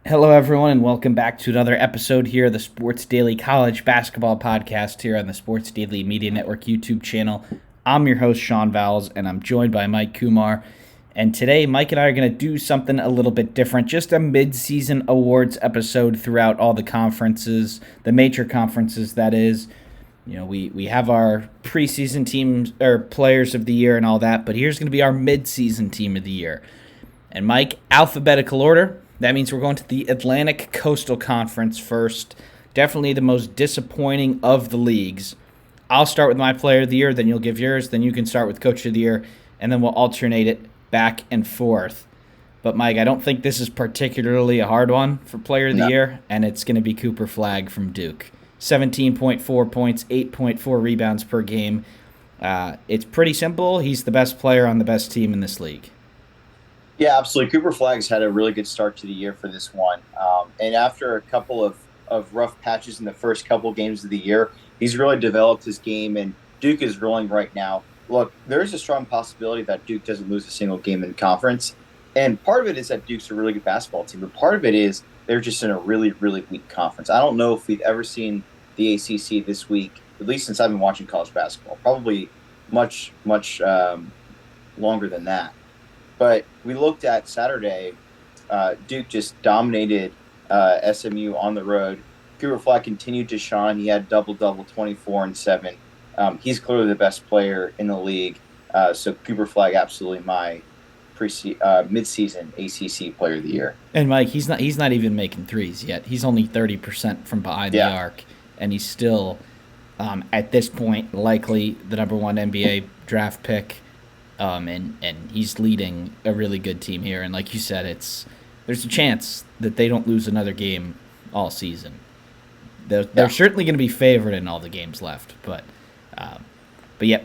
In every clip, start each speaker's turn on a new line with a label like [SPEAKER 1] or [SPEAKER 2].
[SPEAKER 1] Hello, everyone, and welcome back to another episode here of the Sports Daily College Basketball Podcast here on the Sports Daily Media Network YouTube channel. I'm your host, Sean Vowells, and I'm joined by Mike Koomar. And today, Mike and I are going to do something a little bit different, just a mid-season awards episode throughout all the conferences, the major conferences, that is. You know, we have our preseason teams, or players of the year and all that, but here's going to be our mid-season team of the year. And Mike, alphabetical order. That means we're going to the Atlantic Coastal Conference first. Definitely the most disappointing of the leagues. I'll start with my player of the year, then you'll give yours, then you can start with coach of the year, and then we'll alternate it back and forth. But, Mike, I don't think this is particularly a hard one for player of the year, and it's going to be Cooper Flagg from Duke. 17.4 points, 8.4 rebounds per game. It's pretty simple. He's the best player on the best team in this league.
[SPEAKER 2] Yeah, absolutely. Cooper Flagg's had a really good start to the year for this one. And after a couple of rough patches in the first couple games of the year, he's really developed his game, and Duke is rolling right now. Look, there is a strong possibility that Duke doesn't lose a single game in conference. And part of it is that Duke's a really good basketball team, but part of it is they're just in a really, really weak conference. I don't know if we've ever seen the ACC this week, at least since I've been watching college basketball, probably much longer than that. But we looked at Saturday, Duke just dominated SMU on the road. Cooper Flagg continued to shine. He had double-double, 24 and 7. He's clearly the best player in the league. So Cooper Flagg, absolutely my mid-season ACC player of the year.
[SPEAKER 1] And Mike, he's not even making threes yet. He's only 30% from behind the arc, and he's still at this point likely the number one NBA draft pick. And he's leading a really good team here. And like you said, there's a chance that they don't lose another game all season. They're certainly going to be favored in all the games left. But yeah,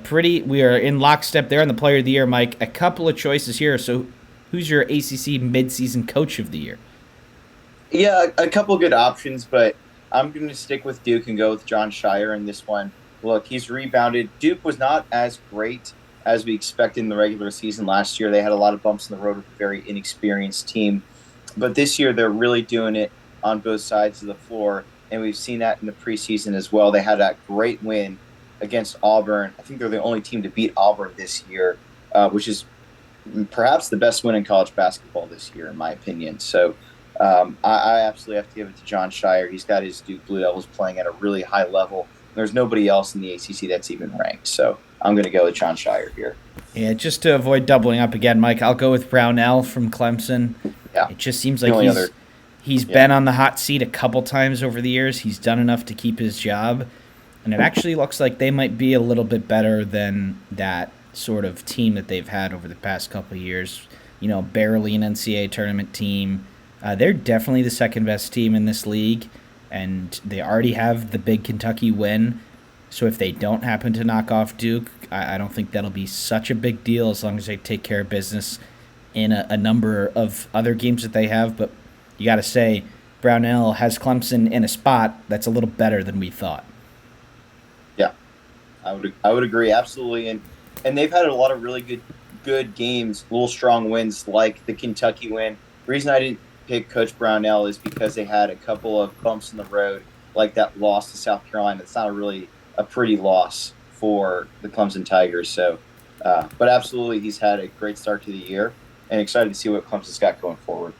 [SPEAKER 1] we are in lockstep there on the player of the year, Mike. A couple of choices here. So who's your ACC midseason coach of the year?
[SPEAKER 2] Yeah, a couple of good options, but I'm going to stick with Duke and go with Jon Scheyer in this one. Look, he's rebounded. Duke was not as great as we expected in the regular season last year. They had a lot of bumps in the road with a very inexperienced team. But this year, they're really doing it on both sides of the floor, and we've seen that in the preseason as well. They had that great win against Auburn. I think they're the only team to beat Auburn this year, which is perhaps the best win in college basketball this year, in my opinion. So I absolutely have to give it to Jon Scheyer. He's got his Duke Blue Devils playing at a really high level. There's nobody else in the ACC that's even ranked. So I'm going to go with Jon Scheyer here.
[SPEAKER 1] Yeah, just to avoid doubling up again, Mike, I'll go with Brownell from Clemson.
[SPEAKER 2] Yeah.
[SPEAKER 1] It just seems like he's been on the hot seat a couple times over the years. He's done enough to keep his job. And it actually looks like they might be a little bit better than that sort of team that they've had over the past couple of years. You know, barely an NCAA tournament team. They're definitely the second best team in this league. And they already have the big Kentucky win. So if they don't happen to knock off Duke, I don't think that'll be such a big deal as long as they take care of business in a number of other games that they have. But you got to say, Brownell has Clemson in a spot that's a little better than we thought.
[SPEAKER 2] Yeah, I would agree, absolutely. And they've had a lot of really good games, little strong wins like the Kentucky win. The reason I didn't pick Coach Brownell is because they had a couple of bumps in the road, like that loss to South Carolina. It's not really a pretty loss for the Clemson Tigers. So, but absolutely, he's had a great start to the year, and excited to see what Clemson's got going forward.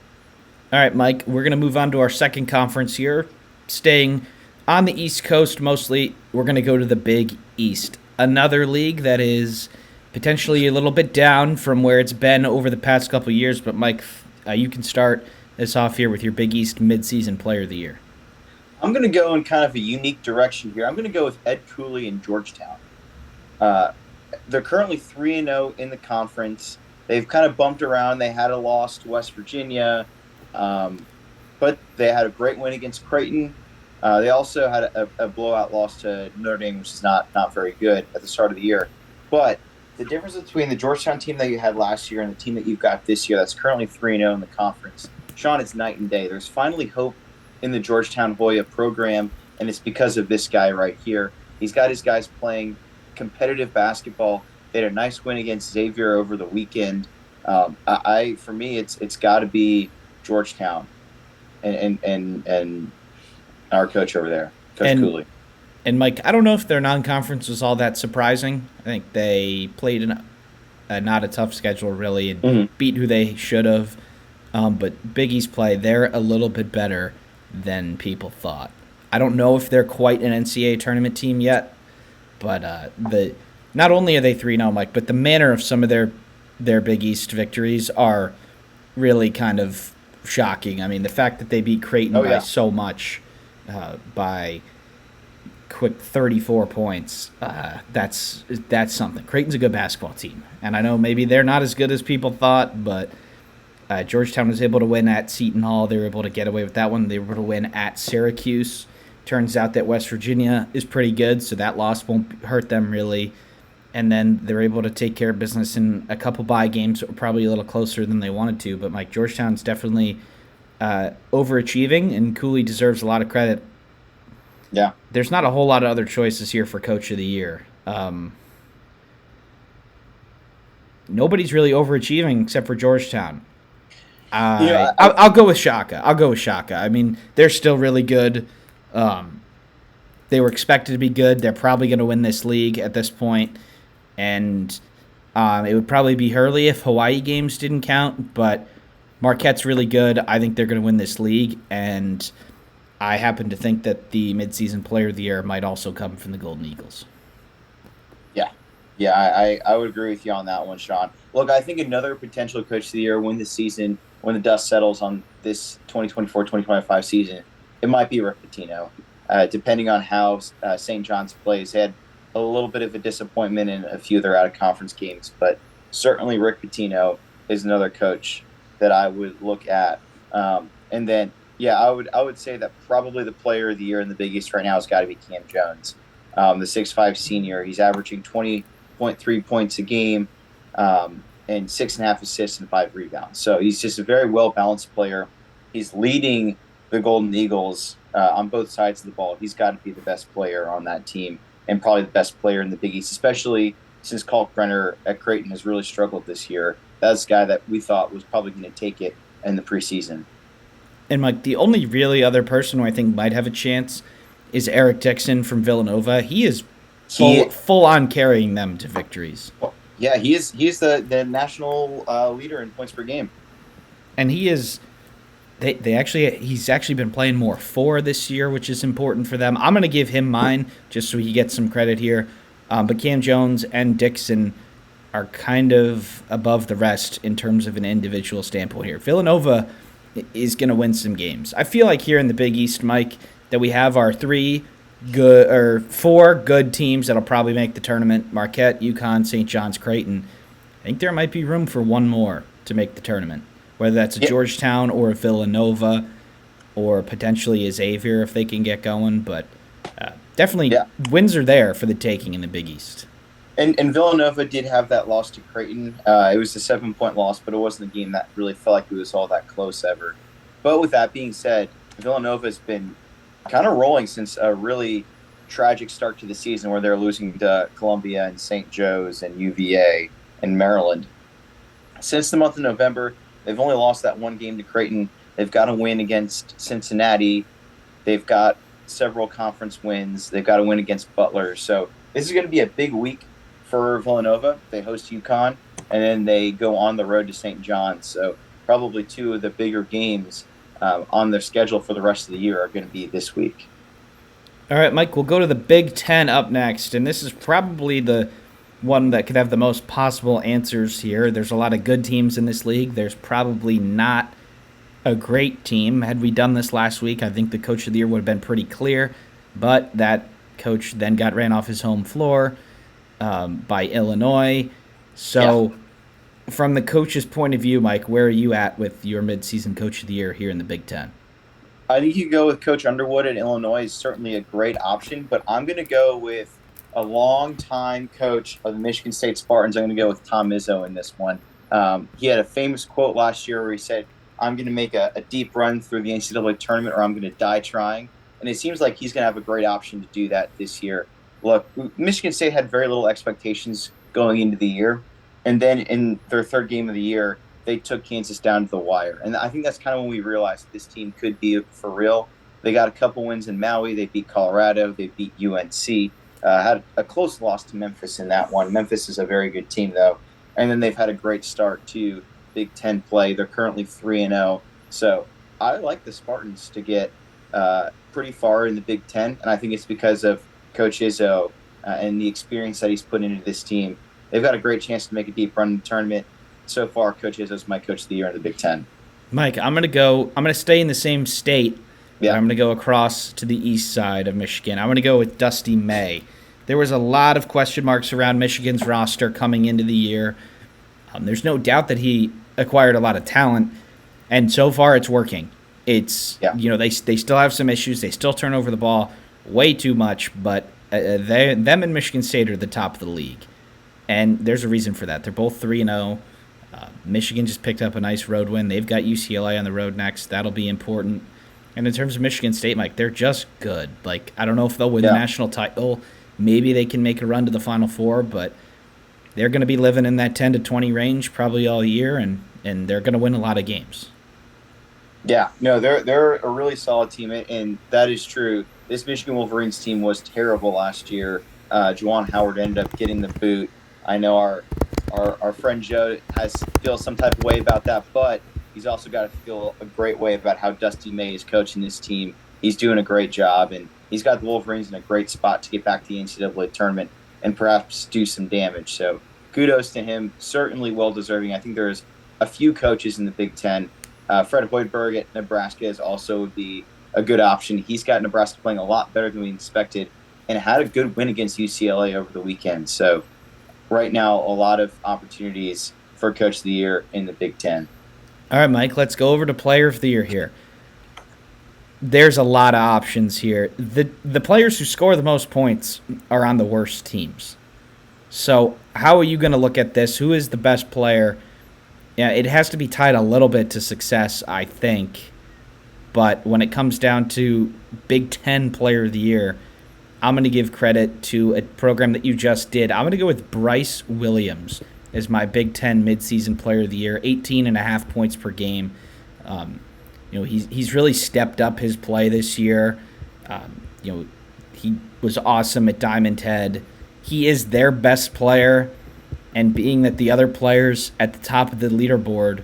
[SPEAKER 1] All right, Mike, we're going to move on to our second conference here. Staying on the East Coast mostly, we're going to go to the Big East, another league that is potentially a little bit down from where it's been over the past couple of years. But, Mike, you can start this off here with your Big East midseason player of the year.
[SPEAKER 2] I'm going to go in kind of a unique direction here. I'm going to go with Ed Cooley in Georgetown. They're currently 3-0 in the conference. They've kind of bumped around. They had a loss to West Virginia, but they had a great win against Creighton. They also had a blowout loss to Notre Dame, which is not very good at the start of the year. But the difference between the Georgetown team that you had last year and the team that you've got this year that's currently 3-0 in the conference, Sean, it's night and day. There's finally hope in the Georgetown Hoya program, and it's because of this guy right here. He's got his guys playing competitive basketball. They had a nice win against Xavier over the weekend. For me, it's got to be Georgetown. and our coach over there, Coach
[SPEAKER 1] And
[SPEAKER 2] Cooley.
[SPEAKER 1] and Mike, I don't know if their non-conference was all that surprising. I think they played not a tough schedule really and
[SPEAKER 2] Hmm.
[SPEAKER 1] beat who they should have. But Big East play, they're a little bit better than people thought. I don't know if they're quite an NCAA tournament team yet, but the not only are they 3-0, Mike, but the manner of some of their Big East victories are really kind of shocking. I mean, the fact that they beat Creighton
[SPEAKER 2] Oh
[SPEAKER 1] by
[SPEAKER 2] yeah,
[SPEAKER 1] so much, by quick 34 points, that's something. Creighton's a good basketball team, and I know maybe they're not as good as people thought, but Georgetown was able to win at Seton Hall. They were able to get away with that one. They were able to win at Syracuse. Turns out that West Virginia is pretty good, so that loss won't hurt them really. And then they're able to take care of business in a couple bye games that were probably a little closer than they wanted to. But Mike, Georgetown's definitely overachieving, and Cooley deserves a lot of credit.
[SPEAKER 2] yeah.
[SPEAKER 1] There's not a whole lot of other choices here for Coach of the Year. Nobody's really overachieving except for Georgetown.
[SPEAKER 2] You know,
[SPEAKER 1] I'll go with Shaka. I'll go with Shaka. I mean, they're still really good. They were expected to be good. They're probably going to win this league at this point. And it would probably be Hurley if Hawaii games didn't count. But Marquette's really good. I think they're going to win this league. And I happen to think that the midseason player of the year might also come from the Golden Eagles.
[SPEAKER 2] yeah, yeah. I would agree with you on that one, Sean. Look, I think another potential coach of the year when the season, when the dust settles on this 2024-2025 season, it might be Rick Pitino. Depending on how St. John's plays, they had a little bit of a disappointment in a few of their out of conference games, but certainly Rick Pitino is another coach that I would look at. And then, yeah, I would say that probably the player of the year in the Big East right now has got to be Cam Jones, the 6'5" senior. He's averaging 20.3 points a game, and 6.5 assists and 5 rebounds. So he's just a very well balanced player. He's leading the Golden Eagles on both sides of the ball. He's got to be the best player on that team and probably the best player in the Big East, especially since Kalkbrenner at Creighton has really struggled this year. That's a guy that we thought was probably going to take it in the preseason.
[SPEAKER 1] And Mike, the only really other person who I think might have a chance is Eric Dixon from Villanova. He is
[SPEAKER 2] He,
[SPEAKER 1] full on carrying them to victories.
[SPEAKER 2] yeah, he's the national leader in points per game.
[SPEAKER 1] And he is he's actually been playing more 4 this year, which is important for them. I'm going to give him mine just so he gets some credit here. But Cam Jones and Dixon are kind of above the rest in terms of an individual standpoint here. Villanova is going to win some games. I feel like here in the Big East, Mike, that we have our 4 good teams that'll probably make the tournament: Marquette, UConn, St. John's, Creighton. I think there might be room for one more to make the tournament, whether that's a Georgetown or a Villanova or potentially a Xavier if they can get going. But definitely wins are there for the taking in the Big East.
[SPEAKER 2] And Villanova did have that loss to Creighton. It was a 7-point loss, but it wasn't a game that really felt like it was all that close ever. But with that being said, Villanova has been kind of rolling since a really tragic start to the season where they're losing to Columbia and St. Joe's and UVA and Maryland. Since the month of November, they've only lost that one game to Creighton. They've got a win against Cincinnati. They've got several conference wins. They've got a win against Butler. So this is going to be a big week for Villanova. They host UConn, and then they go on the road to St. John's. So probably 2 of the bigger games on their schedule for the rest of the year are going to be this week.
[SPEAKER 1] All right, Mike, we'll go to the Big Ten up next, and this is probably the one that could have the most possible answers here. There's a lot of good teams in this league. There's probably not a great team. Had we done this last week, I think the coach of the year would have been pretty clear, but that coach then got ran off his home floor by Illinois. So from the coach's point of view, Mike, where are you at with your midseason coach of the year here in the Big Ten?
[SPEAKER 2] I think you go with Coach Underwood at Illinois is certainly a great option, but I'm going to go with a longtime coach of the Michigan State Spartans. I'm going to go with Tom Izzo in this one. He had a famous quote last year where he said, "I'm going to make a deep run through the NCAA tournament or I'm going to die trying." And it seems like he's going to have a great option to do that this year. Look, Michigan State had very little expectations going into the year. And then in their third game of the year, they took Kansas down to the wire. And I think that's kind of when we realized this team could be for real. They got a couple wins in Maui. They beat Colorado. They beat UNC. Had a close loss to Memphis in that one. Memphis is a very good team, though. And then they've had a great start to Big Ten play. They're currently 3-0. So I like the Spartans to get pretty far in the Big Ten. And I think it's because of Coach Izzo and the experience that he's put into this team. They've got a great chance to make a deep run in the tournament. So far, Coach Izzo is my coach of the year in the Big Ten.
[SPEAKER 1] Mike, I'm gonna stay in the same state.
[SPEAKER 2] Yeah.
[SPEAKER 1] I'm gonna go across to the east side of Michigan. I'm gonna go with Dusty May. There was a lot of question marks around Michigan's roster coming into the year. There's no doubt that he acquired a lot of talent, and so far it's working. It's they still have some issues. They still turn over the ball way too much, but them and Michigan State are the top of the league, and there's a reason for that. They're both 3-0. Michigan just picked up a nice road win. They've got UCLA on the road next. That'll be important. And in terms of Michigan State, Mike, they're just good. Like, I don't know if they'll win the national title. Maybe they can make a run to the Final Four, but they're going to be living in that 10 to 20 range probably all year, and they're going to win a lot of games.
[SPEAKER 2] Yeah, no, they're a really solid team, and that is true. This Michigan Wolverines team was terrible last year. Juwan Howard ended up getting the boot. I know our friend Joe feels some type of way about that, but he's also got to feel a great way about how Dusty May is coaching this team. He's doing a great job, and he's got the Wolverines in a great spot to get back to the NCAA tournament and perhaps do some damage. So kudos to him. Certainly well-deserving. I think there's a few coaches in the Big Ten. Fred Hoiberg at Nebraska is also would be a good option. He's got Nebraska playing a lot better than we expected and had a good win against UCLA over the weekend. So right now, a lot of opportunities for Coach of the Year in the Big Ten.
[SPEAKER 1] All right, Mike, let's go over to Player of the Year here. There's a lot of options here. The players who score the most points are on the worst teams. So how are you going to look at this? Who is the best player? Yeah, it has to be tied a little bit to success, I think. But when it comes down to Big Ten Player of the Year, I'm going to give credit to a program that you just did. I'm going to go with Bryce Williams as my Big Ten midseason Player of the Year, 18.5 points per game. He's really stepped up his play this year. He was awesome at Diamond Head. He is their best player, and being that the other players at the top of the leaderboard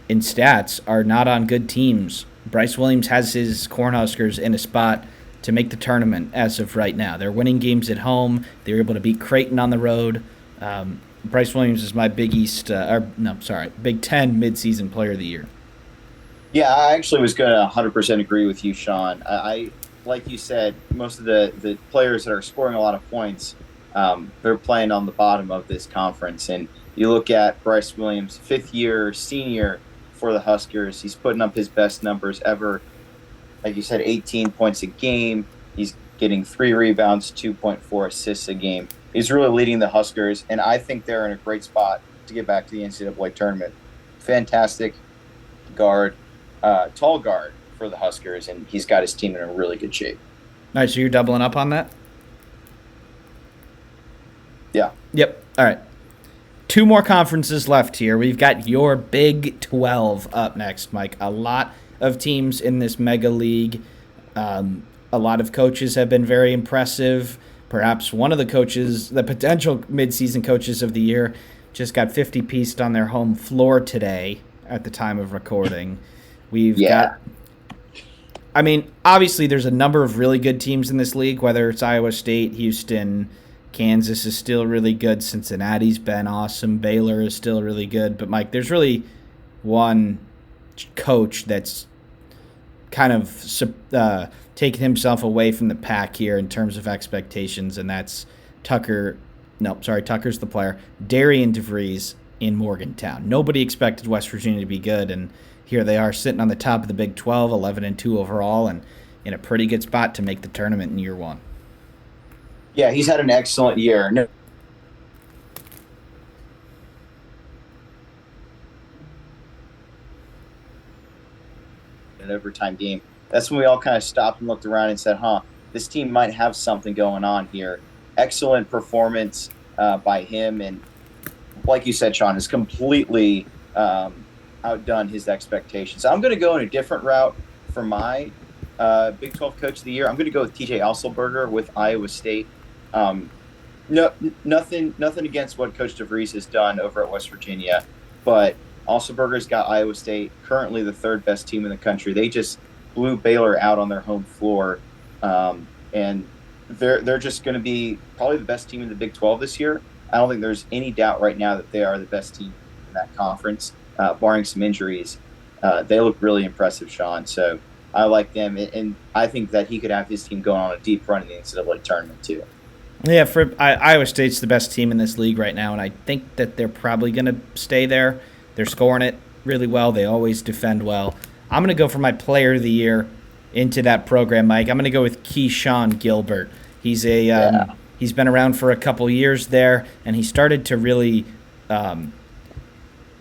[SPEAKER 1] in stats are not on good teams, Bryce Williams has his Cornhuskers in a spot to make the tournament as of right now. They're winning games at home. They were able to beat Creighton on the road. Bryce Williams is my Big Ten midseason Player of the Year.
[SPEAKER 2] Yeah, I actually was going to 100% agree with you, Sean. I like you said, most of the players that are scoring a lot of points, they're playing on the bottom of this conference. And you look at Bryce Williams, fifth-year senior for the Huskers. He's putting up his best numbers ever. Like you said, 18 points a game. He's getting 3 rebounds, 2.4 assists a game. He's really leading the Huskers, and I think they're in a great spot to get back to the NCAA tournament. Fantastic guard, tall guard for the Huskers, and he's got his team in a really good shape.
[SPEAKER 1] All right, so you're doubling up on that?
[SPEAKER 2] Yeah.
[SPEAKER 1] Yep. All right. 2 more conferences left here. We've got your Big 12 up next, Mike. A lot of teams in this mega league. A lot of coaches have been very impressive. Perhaps one of the coaches, the potential midseason coaches of the year, just got 50-pieced on their home floor today at the time of recording. Obviously there's a number of really good teams in this league, whether it's Iowa State, Houston, Kansas is still really good, Cincinnati's been awesome, Baylor is still really good. But, Mike, there's really one coach that's kind of taken himself away from the pack here in terms of expectations, and that's Tucker's the player, Darian DeVries in Morgantown. Nobody expected West Virginia to be good, and here they are sitting on the top of the Big 12, 11-2 overall, and in a pretty good spot to make the tournament in year one.
[SPEAKER 2] Yeah, he's had an excellent year. No. An overtime game. That's when we all kind of stopped and looked around and said, this team might have something going on here. Excellent performance by him. And like you said, Sean, has completely outdone his expectations. So I'm going to go in a different route for my Big 12 Coach of the Year. I'm going to go with TJ Otzelberger with Iowa State. Um, no, nothing against what Coach DeVries has done over at West Virginia, but Otzelberger's got Iowa State currently the third best team in the country. They just blew Baylor out on their home floor, and they're just going to be probably the best team in the Big 12 this year. I don't think there's any doubt right now that they are the best team in that conference, barring some injuries. They look really impressive, Sean. So I like them, and I think that he could have his team going on a deep run in the NCAA tournament too.
[SPEAKER 1] Yeah, Iowa State's the best team in this league right now, and I think that they're probably going to stay there. They're scoring it really well. They always defend well. I'm going to go for my player of the year into that program, Mike. I'm going to go with Keyshawn Gilbert. He's he's been around for a couple years there, and he started to really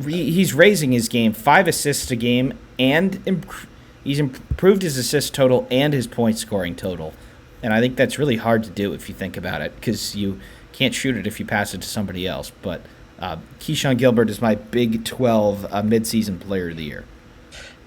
[SPEAKER 1] he's raising his game, 5 assists a game, and he's improved his assist total and his point scoring total. And I think that's really hard to do if you think about it, because you can't shoot it if you pass it to somebody else. But Keyshawn Gilbert is my Big 12 midseason player of the year.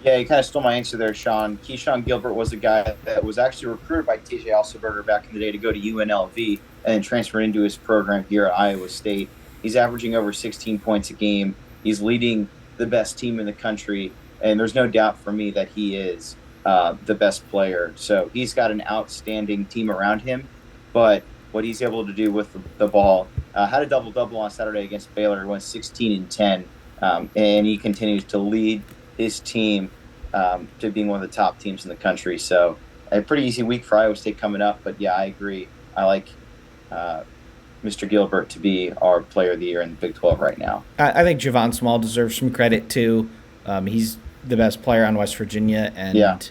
[SPEAKER 2] Yeah, you kind of stole my answer there, Sean. Keyshawn Gilbert was a guy that was actually recruited by TJ Otzelberger back in the day to go to UNLV and then transferred into his program here at Iowa State. He's averaging over 16 points a game. He's leading the best team in the country, and there's no doubt for me that he is the best player. So he's got an outstanding team around him, but what he's able to do with the ball, had a double-double on Saturday against Baylor. He went 16 and 10, and he continues to lead his team to being one of the top teams in the country. So a pretty easy week for Iowa State coming up, but yeah, I agree. I like Mr. Gilbert to be our player of the year in the Big 12 right now.
[SPEAKER 1] I think Javon Small deserves some credit too. He's the best player on West Virginia, and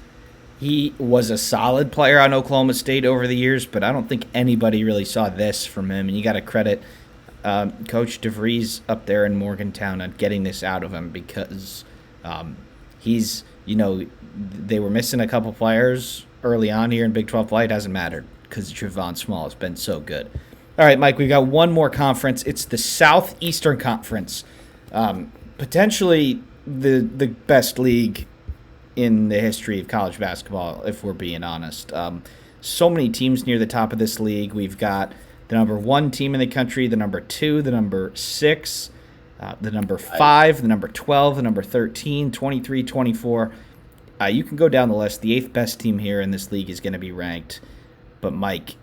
[SPEAKER 1] he was a solid player on Oklahoma State over the years, but I don't think anybody really saw this from him. And you got to credit Coach DeVries up there in Morgantown on getting this out of him, because he's, they were missing a couple players early on here in Big 12 play. It hasn't mattered because Javon Small has been so good. All right, Mike, we've got one more conference. It's the Southeastern Conference. Potentially the best league in the history of college basketball, if we're being honest. So many teams near the top of this league. We've got the number 1 team in the country, the number 2, the number 6, the number 5, the number 12, the number 13, 23, 24. You can go down the list. The 8th best team here in this league is going to be ranked. But, Mike,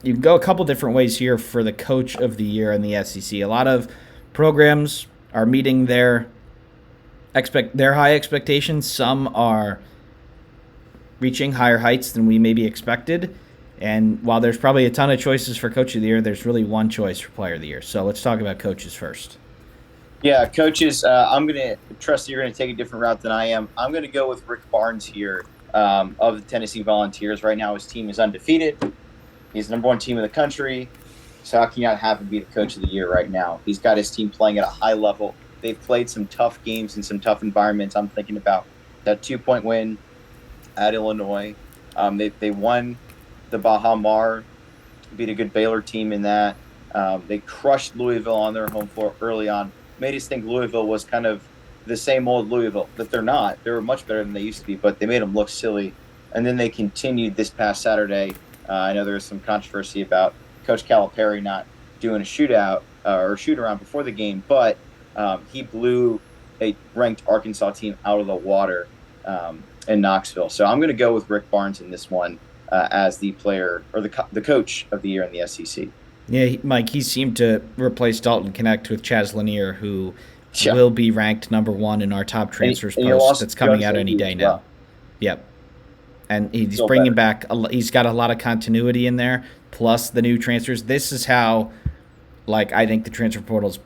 [SPEAKER 1] you can go a couple different ways here for the coach of the year in the SEC. A lot of programs are meeting their high expectations. Some are reaching higher heights than we maybe expected. And while there's probably a ton of choices for coach of the year, there's really one choice for player of the year. So let's talk about coaches first.
[SPEAKER 2] Yeah, coaches, I'm going to trust that you're going to take a different route than I am. I'm going to go with Rick Barnes here of the Tennessee Volunteers. Right now his team is undefeated. He's the number 1 team in the country. So how can you not have him be the coach of the year right now? He's got his team playing at a high level. They've played some tough games in some tough environments. I'm thinking about that 2-point win at Illinois. They won the Baha Mar, beat a good Baylor team in that. They crushed Louisville on their home floor early on. Made us think Louisville was kind of the same old Louisville, but they're not. They were much better than they used to be, but they made them look silly. And then they continued this past Saturday. I know there was some controversy about Coach Calipari not doing a shootout or shoot-around before the game, but he blew a ranked Arkansas team out of the water in Knoxville. So I'm going to go with Rick Barnes in this one as the player or the coach of the year in the SEC.
[SPEAKER 1] Yeah, Mike, he seemed to replace Dalton Connect with Chaz Lanier, who will be ranked number 1 in our top transfers post that's coming out any day now. Yep. And he's bringing back – he's got a lot of continuity in there, plus the new transfers. This is how, I think the transfer portal's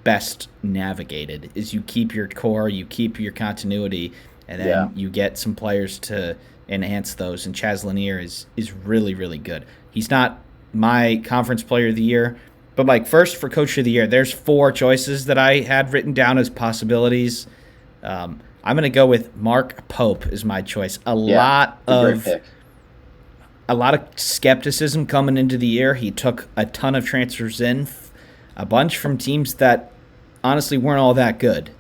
[SPEAKER 1] best navigated, is you keep your core, you keep your continuity, and then you get some players to enhance those. And Chaz Lanier is really, really good. He's not my conference player of the year, but, first for coach of the year, there's 4 choices that I had written down as possibilities. I'm going to go with Mark Pope as my choice. A lot of skepticism coming into the year. He took a ton of transfers in, a bunch from teams that honestly weren't all that good.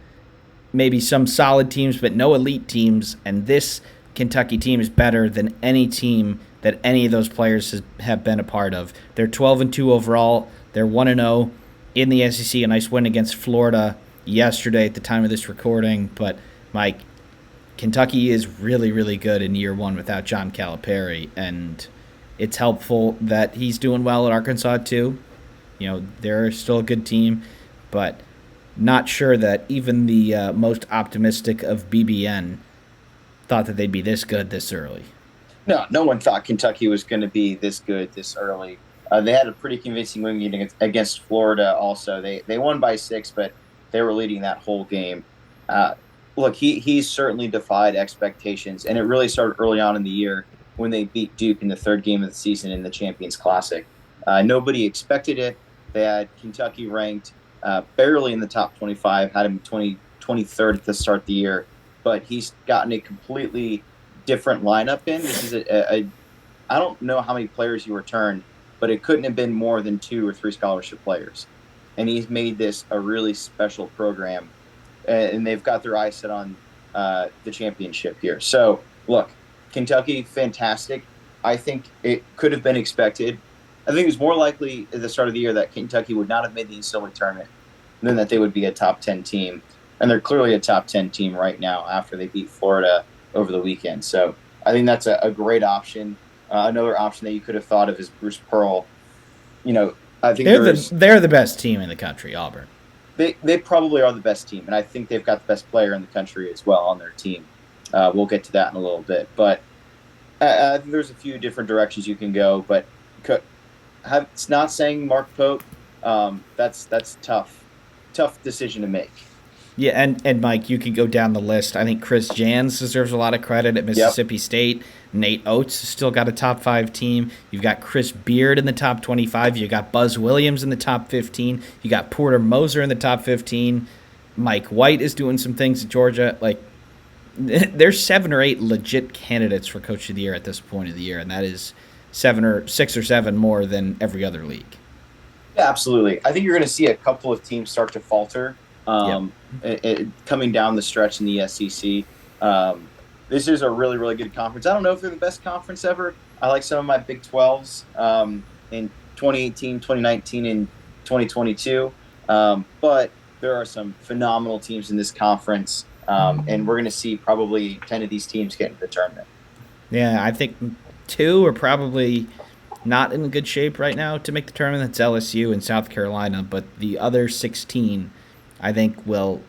[SPEAKER 1] maybe some solid teams, but no elite teams. And this Kentucky team is better than any team that any of those players have been a part of. They're 12-2 overall. They're 1-0 in the SEC. A nice win against Florida yesterday at the time of this recording. But Mike, Kentucky is really, really good in year one without John Calipari, and it's helpful that he's doing well at Arkansas too. They're still a good team, but not sure that even the most optimistic of BBN thought that they'd be this good this early.
[SPEAKER 2] No one thought Kentucky was going to be this good this early. They had a pretty convincing win against Florida also. They won by 6, but they were leading that whole game. Look, he's certainly defied expectations, and it really started early on in the year when they beat Duke in the third game of the season in the Champions Classic. Nobody expected it. They had Kentucky ranked barely in the top 25, had him 23rd at the start of the year, but he's gotten a completely different lineup in. This is I don't know how many players he returned, but it couldn't have been more than 2 or 3 scholarship players. And he's made this a really special program, and they've got their eyes set on the championship here. So, look, Kentucky, fantastic. I think it could have been expected. I think it was more likely at the start of the year that Kentucky would not have made the NCAA tournament than that they would be a top 10 team. And they're clearly a top 10 team right now after they beat Florida over the weekend. So I think that's a great option. Another option that you could have thought of is Bruce Pearl. I think
[SPEAKER 1] they're the best team in the country, Auburn.
[SPEAKER 2] They probably are the best team, and I think they've got the best player in the country as well on their team. We'll get to that in a little bit. But I think there's a few different directions you can go. But it's not saying Mark Pope. That's tough decision to make.
[SPEAKER 1] Yeah, and Mike, you could go down the list. I think Chris Jans deserves a lot of credit at Mississippi State. Nate Oates has still got a top 5 team. You've got Chris Beard in the top 25. You got Buzz Williams in the top 15. You got Porter Moser in the top 15. Mike White is doing some things at Georgia. Like, there's 7 or 8 legit candidates for Coach of the Year at this point of the year, and that is 6 or 7 more than every other league.
[SPEAKER 2] Yeah, absolutely. I think you're going to see a couple of teams start to falter. Coming down the stretch in the SEC. This is a really, really good conference. I don't know if they're the best conference ever. I like some of my Big 12s in 2018, 2019, and 2022. But there are some phenomenal teams in this conference, and we're going to see probably 10 of these teams get into the tournament.
[SPEAKER 1] Yeah, I think 2 are probably not in good shape right now to make the tournament. That's LSU and South Carolina, but the other 16 I think will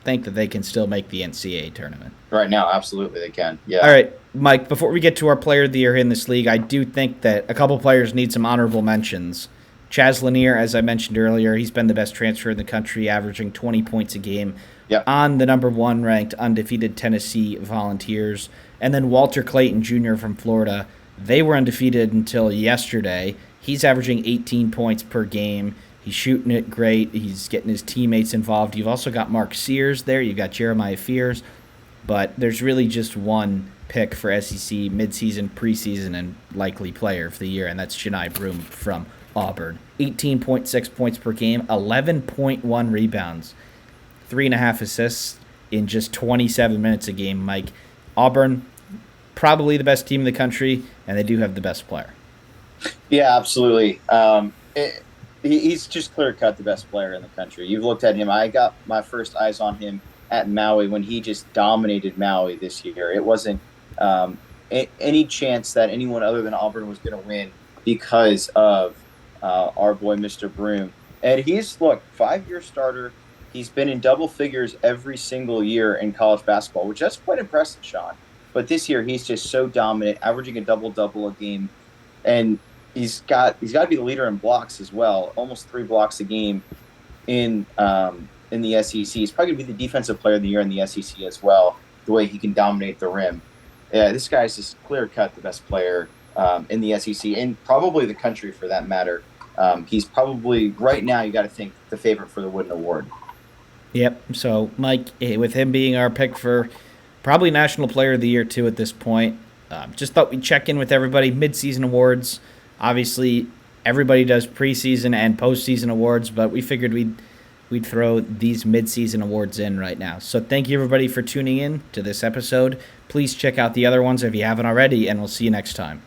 [SPEAKER 1] think that they can still make the NCAA tournament.
[SPEAKER 2] Right now, absolutely they can. Yeah.
[SPEAKER 1] All right, Mike, before we get to our player of the year in this league, I do think that a couple players need some honorable mentions. Chaz Lanier, as I mentioned earlier, he's been the best transfer in the country, averaging 20 points a game on the number 1 ranked undefeated Tennessee Volunteers. And then Walter Clayton Jr. from Florida. They were undefeated until yesterday. He's averaging 18 points per game. He's shooting it great. He's getting his teammates involved. You've also got Mark Sears there. You've got Jeremiah Fears. But there's really just one pick for SEC midseason, preseason, and likely player of the year, and that's Chani Broome from Auburn. 18.6 points per game, 11.1 rebounds, 3.5 assists in just 27 minutes a game, Mike. Auburn, probably the best team in the country, and they do have the best player.
[SPEAKER 2] Yeah, absolutely. He's just clear-cut the best player in the country. You've looked at him. I got my first eyes on him at Maui when he just dominated Maui this year. It wasn't any chance that anyone other than Auburn was going to win because of our boy, Mr. Broome. And he's, 5-year starter. He's been in double figures every single year in college basketball, which that's quite impressive, Sean. But this year, he's just so dominant, averaging a double-double a game. And he's got to be the leader in blocks as well, almost 3 blocks a game in the SEC. He's probably going to be the defensive player of the year in the SEC as well, the way he can dominate the rim. Yeah, this guy's just clear-cut the best player in the SEC and probably the country for that matter. He's probably, right now, you got to think, the favorite for the Wooden Award.
[SPEAKER 1] Yep. So, Mike, with him being our pick for probably National Player of the Year, too, at this point, just thought we'd check in with everybody. Midseason Awards. Obviously, everybody does preseason and postseason awards, but we figured we'd we'd throw these midseason awards in right now. So thank you everybody for tuning in to this episode. Please check out the other ones if you haven't already, and we'll see you next time.